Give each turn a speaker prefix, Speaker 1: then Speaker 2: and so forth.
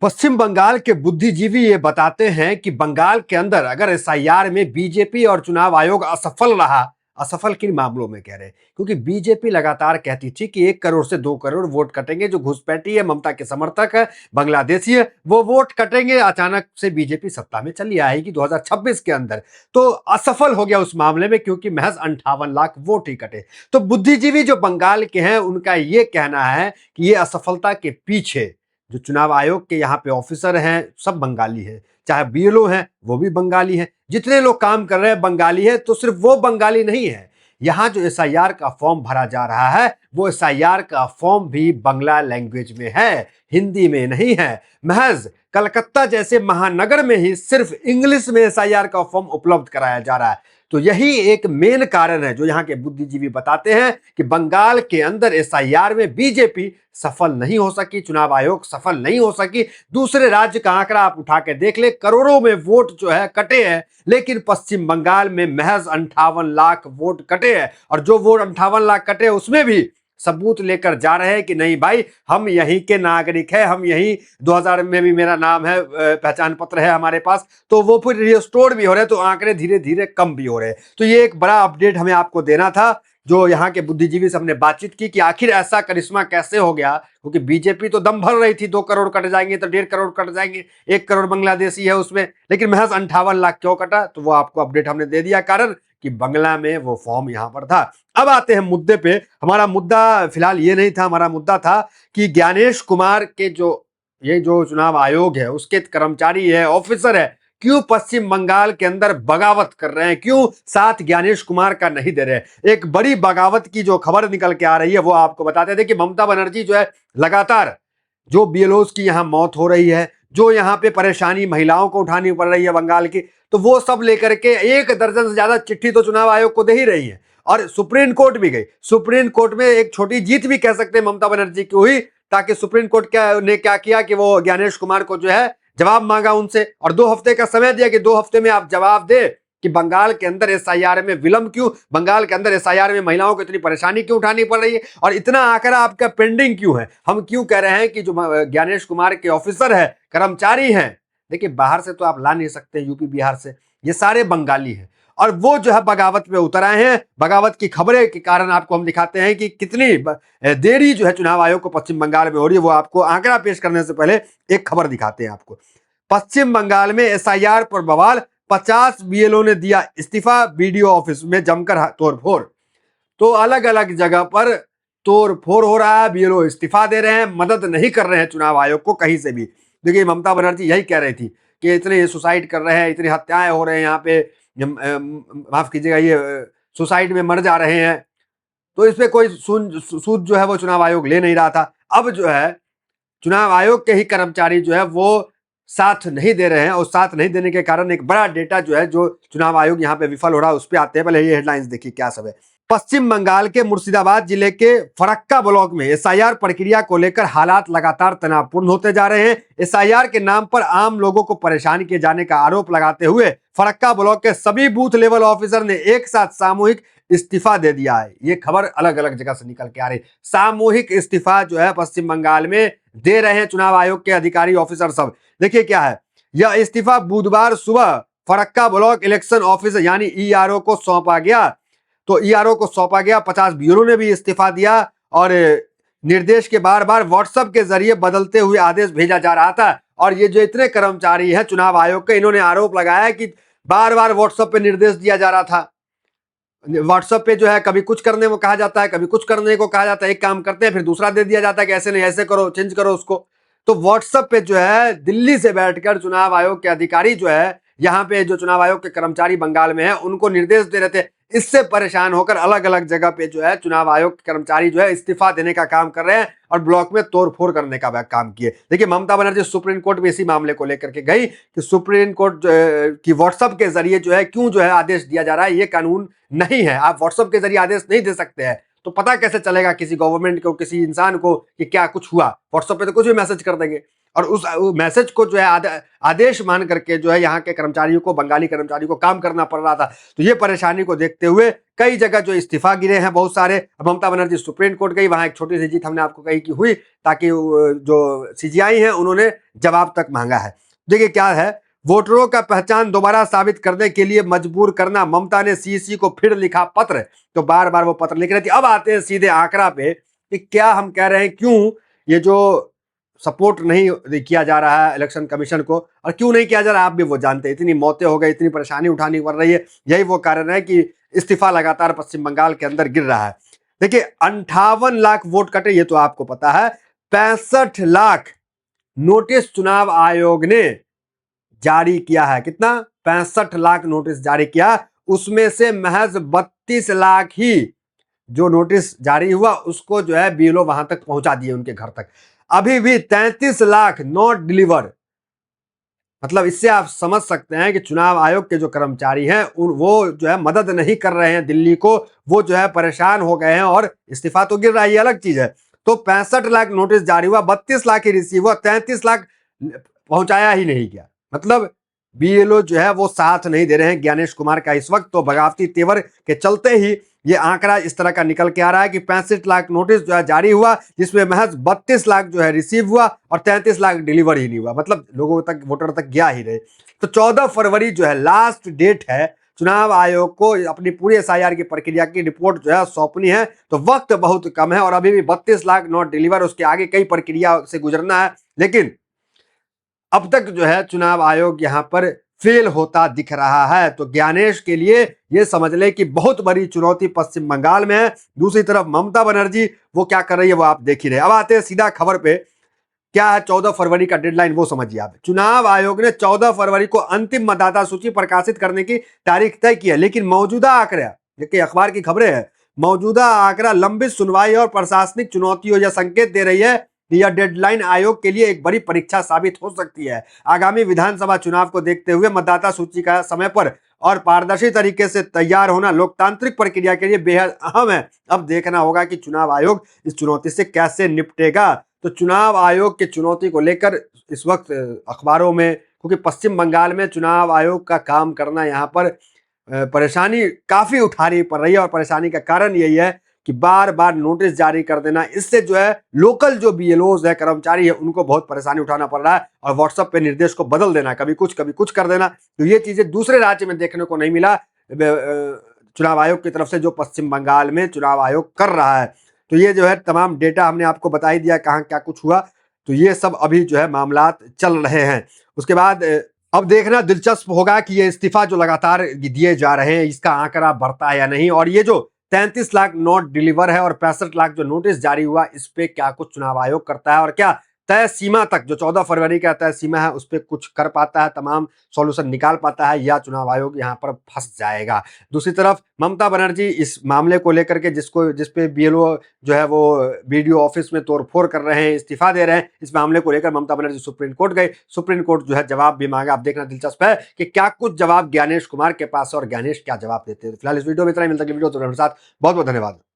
Speaker 1: पश्चिम बंगाल के बुद्धिजीवी ये बताते हैं कि बंगाल के अंदर अगर एसआईआर में बीजेपी और चुनाव आयोग असफल रहा, असफल किन मामलों में कह रहे हैं, क्योंकि बीजेपी लगातार कहती थी कि 1 करोड़ से 2 करोड़ वोट कटेंगे, जो घुसपैठी है, ममता के समर्थक है, बांग्लादेशी है, वो वोट कटेंगे। अचानक से बीजेपी सत्ता में चली आएगी 2026 के अंदर, तो असफल हो गया उस मामले में, क्योंकि महज 58 लाख वोट ही कटे। तो बुद्धिजीवी जो बंगाल के हैं उनका ये कहना है कि ये असफलता के पीछे जो चुनाव आयोग के यहाँ पे ऑफिसर हैं सब बंगाली हैं, चाहे बीएलओ हैं वो भी बंगाली हैं, जितने लोग काम कर रहे हैं बंगाली है। तो सिर्फ वो बंगाली नहीं है, यहाँ जो एसआईआर का फॉर्म भरा जा रहा है वो एसआईआर का फॉर्म भी बंगला लैंग्वेज में है, हिंदी में नहीं है। महज कलकत्ता जैसे महानगर में ही सिर्फ इंग्लिश में एसआईआर का फॉर्म उपलब्ध कराया जा रहा है। तो यही एक मेन कारण है जो यहाँ के बुद्धिजीवी बताते हैं कि बंगाल के अंदर एसआईआर में बीजेपी सफल नहीं हो सकी, चुनाव आयोग सफल नहीं हो सकी। दूसरे राज्य का आंकड़ा आप उठा के देख ले, करोड़ों में वोट जो है कटे हैं, लेकिन पश्चिम बंगाल में महज 58 लाख वोट कटे हैं। और जो वोट 58 लाख कटे उसमें भी सबूत लेकर जा रहे हैं कि नहीं भाई हम यहीं के नागरिक हैं, हम यहीं 2000 में भी मेरा नाम है, पहचान पत्र है हमारे पास। तो वो फिर रिस्टोर भी हो रहे हैं, तो आंकड़े धीरे धीरे कम भी हो रहे हैं। तो ये एक बड़ा अपडेट हमें आपको देना था, जो यहाँ के बुद्धिजीवी से हमने बातचीत की कि आखिर ऐसा करिश्मा कैसे हो गया, क्योंकि बीजेपी तो दम भर रही थी 2 करोड़ कट जाएंगे तो 1.5 करोड़ कट जाएंगे, 1 करोड़ बांग्लादेशी है उसमें, लेकिन महज 58 लाख क्यों कटा। तो वो आपको अपडेट हमने दे दिया, कारण कि बंगला में वो फॉर्म यहां पर था। अब आते हैं मुद्दे पे। हमारा मुद्दा फिलहाल ये नहीं था, हमारा मुद्दा था कि ज्ञानेश कुमार के ये जो चुनाव आयोग है उसके कर्मचारी है, ऑफिसर है, क्यों पश्चिम बंगाल के अंदर बगावत कर रहे हैं, क्यों साथ ज्ञानेश कुमार का नहीं दे रहे। एक बड़ी बगावत की जो खबर निकल के आ रही है वो आपको बताते थे कि ममता बनर्जी जो है लगातार जो बीएलओस की यहाँ मौत हो रही है, जो यहाँ पे परेशानी महिलाओं को उठानी पड़ रही है बंगाल की, तो वो सब लेकर के 1 दर्जन से ज्यादा चिट्ठी तो चुनाव आयोग को दे ही रही है। और सुप्रीम कोर्ट भी गई, सुप्रीम कोर्ट में एक छोटी जीत भी कह सकते हैं ममता बनर्जी की हुई, ताकि सुप्रीम कोर्ट ने क्या किया कि वो ज्ञानेश कुमार को जो है जवाब मांगा उनसे, और 2 हफ्ते का समय दिया कि 2 हफ्ते में आप जवाब दे कि बंगाल के अंदर एसआईआर में विलंब क्यों, बंगाल के अंदर एसआईआर में महिलाओं को इतनी परेशानी क्यों उठानी पड़ रही है, और इतना आंकड़ा आपका पेंडिंग क्यों है। हम क्यों कह रहे हैं कि जो ज्ञानेश कुमार के ऑफिसर है, कर्मचारी हैं, देखिए बाहर से तो आप ला नहीं सकते, यूपी बिहार से, ये सारे बंगाली हैं, और वो जो है बगावत पे उतर आए हैं। बगावत की खबरें के कारण आपको हम दिखाते हैं कि कितनी देरी जो है चुनाव आयोग को पश्चिम बंगाल में हो रही है। वो आपको आंकड़ा पेश करने से पहले एक खबर दिखाते हैं आपको। पश्चिम बंगाल में एसआईआर पर बवाल, 50 बीएलओ ने दिया इस्तीफा, बीडीओ ऑफिस में जमकर तोड़फोड़। तो अलग अलग जगह पर तोड़फोड़ हो रहा है, बीएलओ इस्तीफा दे रहे हैं, मदद नहीं कर रहे हैं चुनाव आयोग को कहीं से भी। देखिए ममता बनर्जी यही कह रही थी कि इतने सुसाइड कर रहे हैं, इतनी हत्याएं हो रहे हैं यहाँ पे, माफ कीजिएगा, ये सुसाइड में मर जा रहे हैं। तो इस पे कोई सूद जो है वो चुनाव आयोग ले नहीं रहा था। अब जो है चुनाव आयोग के ही कर्मचारी जो है वो साथ नहीं दे रहे हैं, और साथ नहीं देने के कारण एक बड़ा डेटा जो है, जो चुनाव आयोग यहाँ पे विफल हो रहा है उस पर आते हैं। पहले ये हेडलाइंस देखिए क्या सब है। पश्चिम बंगाल के मुर्शिदाबाद जिले के फरक्का ब्लॉक में एसआईआर प्रक्रिया को लेकर हालात लगातार तनावपूर्ण होते जा रहे हैं। एसआईआर के नाम पर आम लोगों को परेशान किए जाने का आरोप लगाते हुए फरक्का ब्लॉक के सभी बूथ लेवल ऑफिसर ने एक साथ सामूहिक इस्तीफा दे दिया है। ये खबर अलग अलग जगह से निकल के आ रही है। सामूहिक इस्तीफा जो है पश्चिम बंगाल में दे रहे हैं चुनाव आयोग के अधिकारी ऑफिसर सब। देखिए क्या है, यह इस्तीफा बुधवार सुबह फरक्का ब्लॉक इलेक्शन ऑफिसर यानी ईआरओ को सौंपा गया। तो ईआरओ को सौंपा गया, 50 ब्यूरो ने भी इस्तीफा दिया, और निर्देश के बार बार व्हाट्सएप के जरिए बदलते हुए आदेश भेजा जा रहा था। और ये जो इतने कर्मचारी हैं चुनाव आयोग के, इन्होंने आरोप लगाया कि बार बार व्हाट्सएप पे निर्देश दिया जा रहा था। व्हाट्सएप पे जो है कभी कुछ करने को कहा जाता है, कभी कुछ करने को कहा जाता है, एक काम करते हैं फिर दूसरा दे दिया जाता है कि ऐसे नहीं ऐसे करो, चेंज करो उसको। तो व्हाट्सएप पे जो है दिल्ली से बैठकर चुनाव आयोग के अधिकारी जो है, यहाँ पे जो चुनाव आयोग के कर्मचारी बंगाल में है उनको निर्देश दे रहे थे। इससे परेशान होकर अलग अलग जगह पे जो है चुनाव आयोग के कर्मचारी जो है इस्तीफा देने का काम कर रहे हैं और ब्लॉक में तोड़फोड़ करने का काम किए। देखिए ममता बनर्जी सुप्रीम कोर्ट में इसी मामले को लेकर के गई कि सुप्रीम कोर्ट की व्हाट्सएप के जरिए जो है क्यों जो है आदेश दिया जा रहा है, ये कानून नहीं है, आप व्हाट्सएप के जरिए आदेश नहीं दे सकते हैं। तो पता कैसे चलेगा किसी गवर्नमेंट को, किसी इंसान को कि क्या कुछ हुआ? व्हाट्सएप पे तो कुछ भी मैसेज कर देंगे और उस मैसेज को जो है आदेश मान करके जो है यहाँ के कर्मचारियों को, बंगाली कर्मचारियों को काम करना पड़ रहा था। तो ये परेशानी को देखते हुए कई जगह जो इस्तीफा गिरे हैं बहुत सारे। ममता बनर्जी सुप्रीम कोर्ट गई, वहां एक छोटी सी जीत हमने आपको कही कि हुई, ताकि जो सीजीआई है उन्होंने जवाब तक मांगा है। देखिए क्या है, वोटरों का पहचान दोबारा साबित करने के लिए मजबूर करना, ममता ने सीसी को फिर लिखा पत्र। तो बार बार वो पत्र लिख रही थी। अब आते हैं सीधे आंकड़ा पे कि क्या हम कह रहे हैं, क्यों ये जो सपोर्ट नहीं किया जा रहा है इलेक्शन कमीशन को, और क्यों नहीं किया जा रहा है आप भी वो जानते हैं। इतनी मौतें हो गई, इतनी परेशानी उठानी पड़ रही है, यही वो कारण है कि इस्तीफा लगातार पश्चिम बंगाल के अंदर गिर रहा है। देखिए 58 लाख वोट कटे, ये तो आपको पता है। 65 लाख नोटिस चुनाव आयोग ने जारी किया है। कितना? 65 लाख नोटिस जारी किया। उसमें से महज 32 लाख ही जो नोटिस जारी हुआ उसको जो है बीएलओ वहां तक पहुंचा दिए, उनके घर तक। अभी भी 33 लाख नॉट डिलीवर्ड। मतलब इससे आप समझ सकते हैं कि चुनाव आयोग के जो कर्मचारी हैं वो जो है मदद नहीं कर रहे हैं दिल्ली को, वो जो है परेशान हो गए हैं और इस्तीफा तो गिर रहा है, ये अलग चीज है। तो 65 लाख नोटिस जारी हुआ, 32 लाख ही रिसीव हुआ, 33 लाख पहुंचाया ही नहीं गया। मतलब बीएलओ जो है वो साथ नहीं दे रहे हैं ज्ञानेश कुमार का इस वक्त। तो बगावती तेवर के चलते ही ये आंकड़ा इस तरह का निकल के आ रहा है कि 65 लाख नोटिस जो है जारी हुआ, जिसमें महज 32 लाख जो है रिसीव हुआ और 33 लाख डिलीवर ही नहीं हुआ। मतलब लोगों तक, वोटर तक गया ही नहीं। तो 14 फरवरी जो है लास्ट डेट है चुनाव आयोग को अपनी पूरी एसआईआर की प्रक्रिया की रिपोर्ट जो है सौंपनी है। तो वक्त बहुत कम है और अभी भी 32 लाख नॉट डिलीवर, उसके आगे कई प्रक्रिया से गुजरना है। लेकिन अब तक जो है चुनाव आयोग यहां पर फेल होता दिख रहा है। तो ज्ञानेश के लिए ये समझ ले कि बहुत बड़ी चुनौती पश्चिम बंगाल में है। दूसरी तरफ ममता बनर्जी वो क्या कर रही है वो आप देख ही रहे। अब आते हैं सीधा खबर पे। क्या है 14 फरवरी का डेडलाइन, वो समझिए आप। चुनाव आयोग ने 14 फरवरी को अंतिम मतदाता सूची प्रकाशित करने की तारीख तय की है, लेकिन मौजूदा आंकड़ा, देखिए अखबार की खबरें हैं, मौजूदा आंकड़ा लंबित सुनवाई और प्रशासनिक चुनौतियों या संकेत दे रही है कि यह डेडलाइन आयोग के लिए एक बड़ी परीक्षा साबित हो सकती है। आगामी विधानसभा चुनाव को देखते हुए मतदाता सूची का समय पर और पारदर्शी तरीके से तैयार होना लोकतांत्रिक प्रक्रिया के लिए बेहद अहम है। अब देखना होगा कि चुनाव आयोग इस चुनौती से कैसे निपटेगा। तो चुनाव आयोग की चुनौती को लेकर इस वक्त अखबारों में, क्योंकि पश्चिम बंगाल में चुनाव आयोग का काम करना यहाँ पर परेशानी काफी उठानी पड़ रही है। और परेशानी का कारण यही है कि बार बार नोटिस जारी कर देना, इससे जो है लोकल जो बीएलओज है, कर्मचारी है, उनको बहुत परेशानी उठाना पड़ रहा है। और व्हाट्सएप पे निर्देश को बदल देना, कभी कुछ कर देना। तो ये चीजें दूसरे राज्य में देखने को नहीं मिला चुनाव आयोग की तरफ से, जो पश्चिम बंगाल में चुनाव आयोग कर रहा है। तो ये जो है तमाम डेटा हमने आपको बता ही दिया, कहाँ क्या कुछ हुआ। तो ये सब अभी जो है मामलात चल रहे हैं। उसके बाद अब देखना दिलचस्प होगा कि ये इस्तीफा जो लगातार दिए जा रहे हैं, इसका आंकड़ा बढ़ता है या नहीं। और ये जो 33 लाख नोट डिलीवर है और 65 लाख जो नोटिस जारी हुआ, इस पे क्या कुछ चुनाव आयोग करता है और क्या तय सीमा तक, जो 14 फरवरी का तय सीमा है, उस पर कुछ कर पाता है, तमाम सॉल्यूशन निकाल पाता है, या चुनाव आयोग यहाँ पर फंस जाएगा। दूसरी तरफ ममता बनर्जी इस मामले को लेकर के जिसपे बीएलओ जो है वो बीडीओ ऑफिस में तोड़फोड़ कर रहे हैं, इस्तीफा दे रहे हैं, इस मामले को लेकर ममता बनर्जी सुप्रीम कोर्ट गए। सुप्रीम कोर्ट जो है जवाब भी मांगा। अब देखना दिलचस्प है कि क्या कुछ जवाब ज्ञानेश कुमार के पास और ज्ञानेश क्या जवाब देते हैं। फिलहाल इस वीडियो में इतना ही, मिलता है वीडियो तो साथ। बहुत बहुत धन्यवाद।